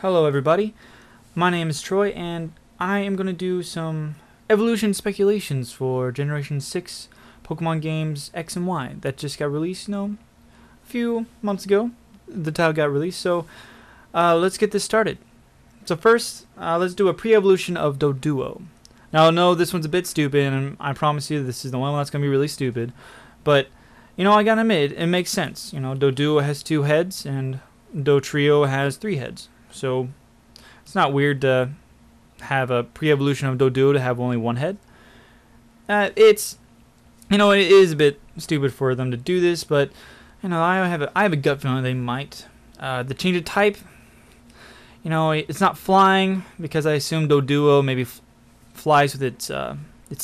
Hello everybody, my name is Troy and I am going to do some evolution speculations for Generation 6 Pokemon games X and Y that just got released, a few months ago. The title got released, so let's get this started. So first, let's do a pre-evolution of Doduo. Now I know this one's a bit stupid and I promise you this is the one that's going to be really stupid, but I gotta admit, it makes sense. Doduo has 2 heads and Dotrio has 3 heads. So it's not weird to have a pre-evolution of Doduo to have only 1 head. It is a bit stupid for them to do this, but I have a gut feeling they might. The change of type, it's not flying because I assume Doduo maybe flies with its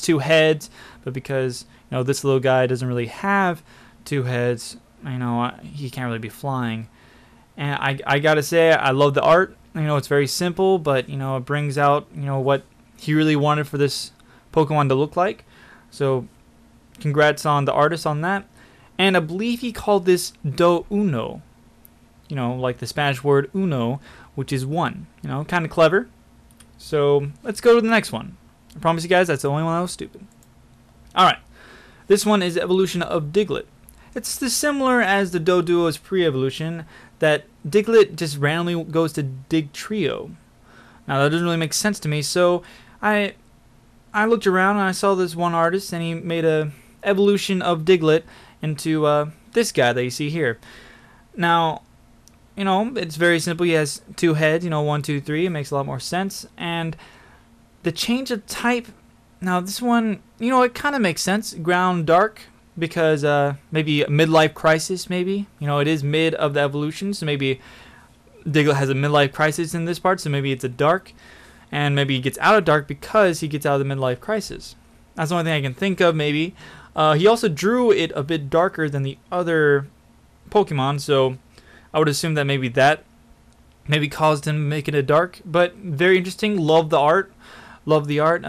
2 heads, but because this little guy doesn't really have 2 heads, he can't really be flying. And I gotta say, I love the art. It's very simple, but it brings out what he really wanted for this Pokemon to look like. So congrats on the artist on that. And I believe he called this Do Uno, like the Spanish word uno, which is 1. Kind of clever. So let's go to the next one. I promise you guys that's the only one that was stupid. Alright, this one is evolution of Diglett. It's similar as the Doduo's pre-evolution, that Diglett just randomly goes to Digtrio. Now that doesn't really make sense to me, so I looked around and I saw this one artist and he made a evolution of Diglett into this guy that you see here. Now, it's very simple. He has 2 heads, 1, 2, 3. It makes a lot more sense. And the change of type, now this one, it kind of makes sense. Ground dark. Because maybe a midlife crisis, maybe. It is mid of the evolution, so maybe Diglett has a midlife crisis in this part, so maybe it's a dark. And maybe he gets out of dark because he gets out of the midlife crisis. That's the only thing I can think of, maybe. He also drew it a bit darker than the other Pokemon, so I would assume that maybe caused him to make it a dark. But very interesting. Love the art. Love the art.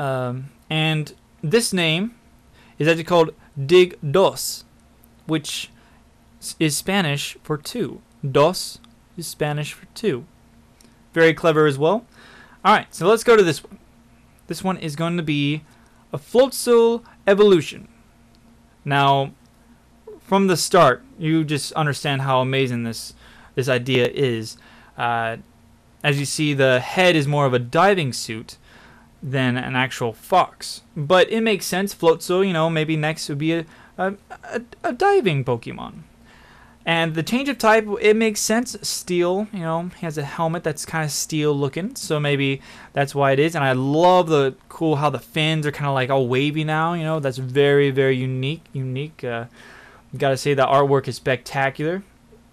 And this name is actually called Dig Dos, which is Spanish for 2. Dos is Spanish for 2. Very clever as well. Alright, so let's go to this one. This one is going to be a Floatzel evolution. Now, from the start, you just understand how amazing this idea is. As you see, the head is more of a diving suit than an actual fox, but it makes sense. Floatzel, maybe next would be a diving Pokemon. And the change of type, it makes sense. Steel, he has a helmet that's kind of steel looking, so maybe that's why it is. And I love how the fins are kind of like all wavy now. That's very, very unique. Gotta say the artwork is spectacular,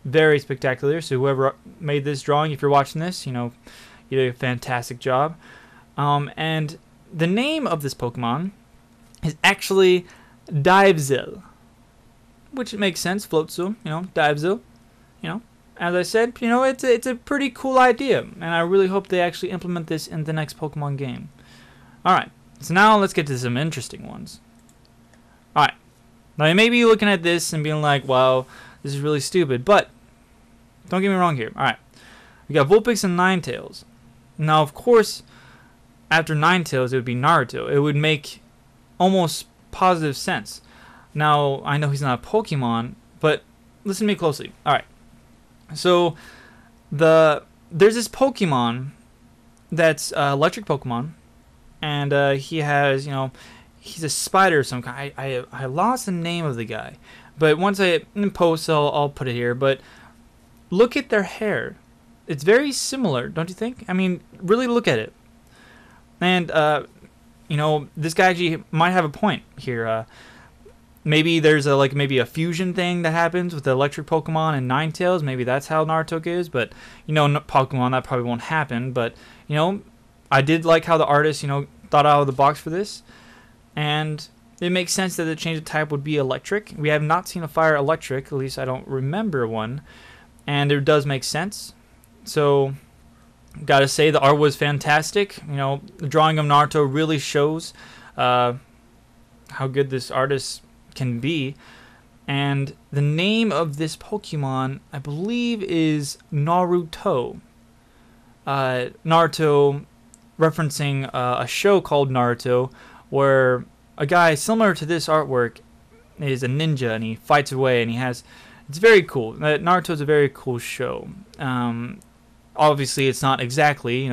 very spectacular. So whoever made this drawing, if you're watching this, you did a fantastic job. And the name of this Pokemon is actually Divezil, which makes sense. Floatzel, Divezil, as I said, it's a pretty cool idea, and I really hope they actually implement this in the next Pokemon game. Alright, so now let's get to some interesting ones. Alright, now you may be looking at this and being like, wow, this is really stupid, but don't get me wrong here. Alright, we got Vulpix and Ninetales. Now, of course, after Ninetales, it would be Naruto. It would make almost positive sense. Now, I know he's not a Pokemon, but listen to me closely. Alright. So, there's this Pokemon that's electric Pokemon, and he has, he's a spider of some kind. I lost the name of the guy, but once in post, I'll put it here. But look at their hair. It's very similar, don't you think? I mean, really look at it. And, this guy actually might have a point here. Maybe there's maybe a fusion thing that happens with the electric Pokemon and Ninetales. Maybe that's how Naruto is. But, Pokemon, that probably won't happen. But, I did like how the artist, thought out of the box for this. And it makes sense that the change of type would be electric. We have not seen a fire electric. At least I don't remember one. And it does make sense. So, gotta say, the art was fantastic. The drawing of Naruto really shows how good this artist can be. And the name of this Pokemon, I believe, is Naruto. Naruto referencing a show called Naruto, where a guy similar to this artwork is a ninja and he fights away and he has. It's very cool. Naruto is a very cool show. Obviously, it's not exactly,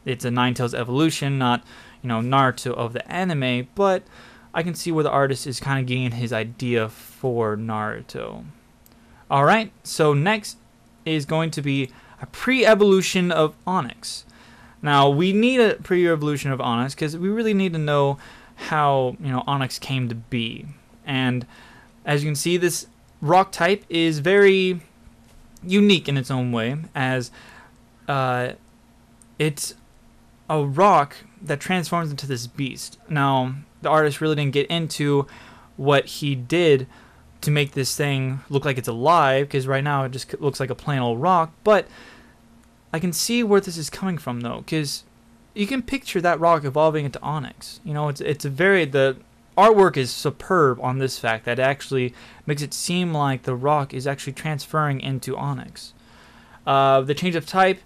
it's a Nine Tails evolution, not, Naruto of the anime, but I can see where the artist is kind of getting his idea for Naruto. Alright, so next is going to be a pre-evolution of Onyx. Now, we need a pre-evolution of Onyx because we really need to know how, Onyx came to be. And as you can see, this rock type is very unique in its own way, as it's a rock that transforms into this beast. Now, the artist really didn't get into what he did to make this thing look like it's alive, because right now it just looks like a plain old rock, but I can see where this is coming from, though, because you can picture that rock evolving into Onyx. It's a very, the artwork is superb on this fact that it actually makes it seem like the rock is actually transferring into Onyx. The change of type,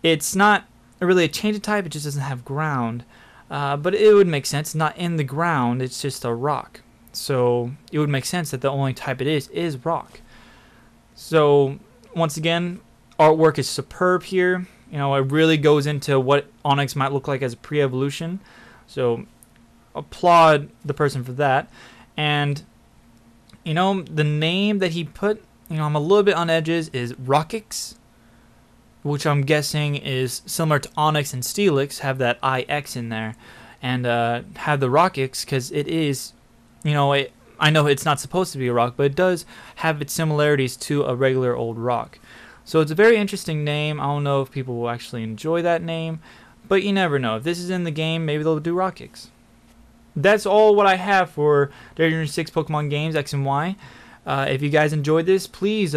it's not really a change of type, it just doesn't have ground. But it would make sense, not in the ground, it's just a rock. So it would make sense that the only type it is rock. So once again, artwork is superb here. It really goes into what Onyx might look like as a pre-evolution. So applaud the person for that. And the name that he put, I'm a little bit on edges, is Rockix, which I'm guessing is similar to Onyx and Steelix, have that IX in there, and have the Rockix because it is, I know it's not supposed to be a rock, but it does have its similarities to a regular old rock. So it's a very interesting name. I don't know if people will actually enjoy that name, but you never know. If this is in the game, maybe they'll do Rockix. That's all what I have for Generation 6 Pokemon games, X and Y. If you guys enjoyed this, please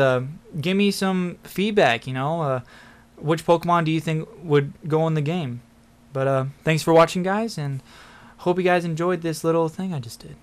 give me some feedback, which Pokemon do you think would go in the game? But thanks for watching, guys, and hope you guys enjoyed this little thing I just did.